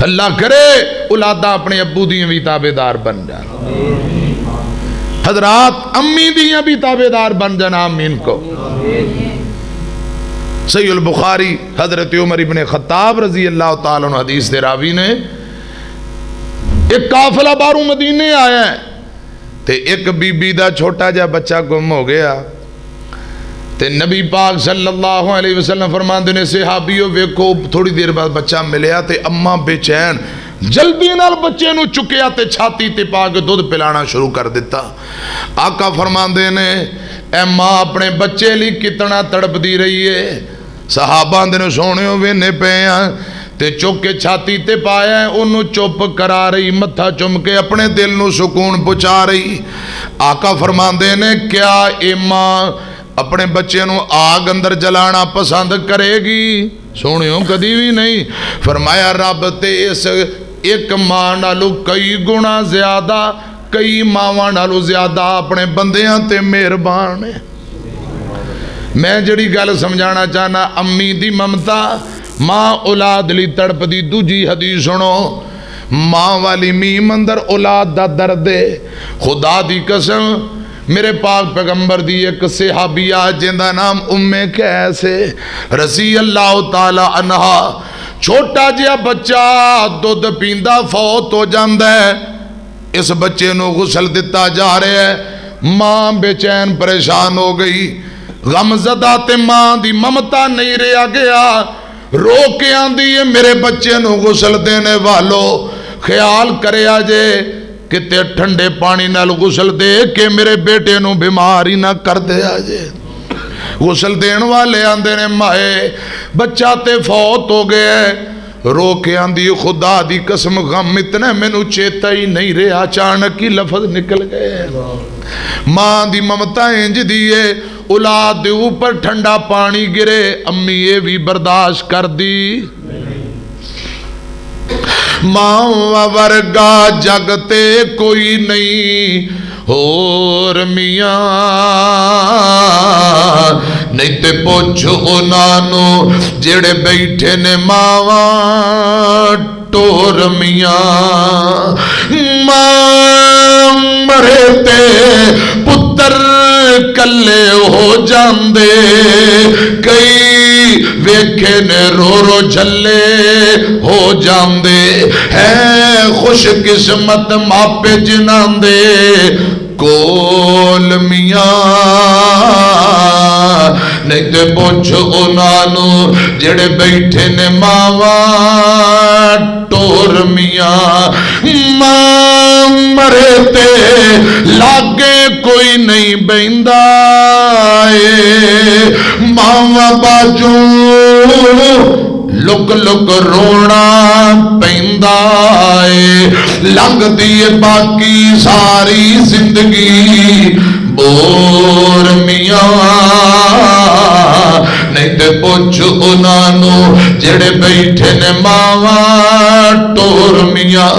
اللہ کرے اولادہ اپنے ابو دیاں بھی تابعدار بن جان، حضرات امی دیاں بھی تابعدار بن جان، آمین کو۔ صحیح البخاری حضرت عمر ابن خطاب رضی اللہ تعالیٰ عنہ حدیث دے راوی نے، ایک قافلہ باروں مدینے آیا ہے تے ایک بی بی دا چھوٹا جا بچہ گم ہو گیا تے نبی پاک صلی اللہ علیہ وسلم فرماندے نے صحابیوں ویکھو تھوڑی دیر بعد بچہ ملیا تے اماں بے چین جلدی نال بچے نو چکیا تے چھاتی تے پا کے دودھ پلانا شروع کر دیتا۔ آقا فرماندے نے اے ماں اپنے بچے لی کتنا تڑپ دی رہی ہے، صحابہ دے سونیوں وینے پے ہیں تے چک کے چھاتی تے پایا ہے، انہوں چپ کرا رہی، متھا چم کے اپنے دل نو سکون پہنچا رہی۔ آقا فرماندے نے کیا اے ماں اپنے بچے نو آگ اندر جلانا پسند کرے گی؟ سونیوں کدی بھی نہیں۔ فرمایا رب تے اس ایک ماں نالو کئی گنا زیادہ، کئی ماواں نالو زیادہ اپنے بندیاں تے مہربان ہے۔ میں جڑی گل سمجھانا چاہنا، امی دی ممتا، ماں اولاد لی تڑپ دی۔ دوجی حدیث سنو، ماں والی میم اندر اولاد دا درد ہے۔ خدا دی قسم میرے پاک پیغمبر دی ایک صحابیہ جن دا نام قیس ہے رضی اللہ تعالی عنہا، چھوٹا جہا بچہ دودھ پیندا فوت ہو جاندا ہے، اس بچے نو غسل دیتا جا رہا ہے، ماں بے چین پریشان ہو گئی، غم زدہ تے ماں دی ممتا نہیں رہا گیا، رو کے آندی ہے میرے بچے نو غسل دینے والو خیال کرے آجے کہ تے ٹھنڈے پانی نال غسل دے کہ میرے بیٹے نو بیماری نہ کر دے آجے۔ غسل دین والے آندے نے مائے بچہ تے فوت ہو گئے، رو کے آندی خدا دی قسم غم اتنے میں نو چیتا ہی نہیں رہا، اچانک ہی لفظ نکل گئے۔ ماں دی ممتا انج دیئے، اولاد دے اوپر ٹھنڈا پانی گرے، امی یہ بھی برداشت کر دی۔ ماں ورگا جگتے کوئی نہیں اور میاں، نہیں تے پوچھو انانو جڑے بیٹھے نے ماواں ٹور میاں۔ ماں مرے تے پتر کلے ہو جاندے، کئی ویکھے نے رو رو جھلے ہو جاندے، ہے خوش قسمت ماپے جناندے کول میاں، نہیں تے پوچھو انانو جڑے بیٹھے نے ماواں ٹور میاں۔ ماں مرے تے لاگے کوئی نہیں بیندہ اے، ماواں باجوں لک لک رونا پیندہ اے، لنگ دیئے باقی ساری زندگی بور میاں، نہیں تے پوچھو انانو جڑے بیٹھے نے ماواں ٹور میاں۔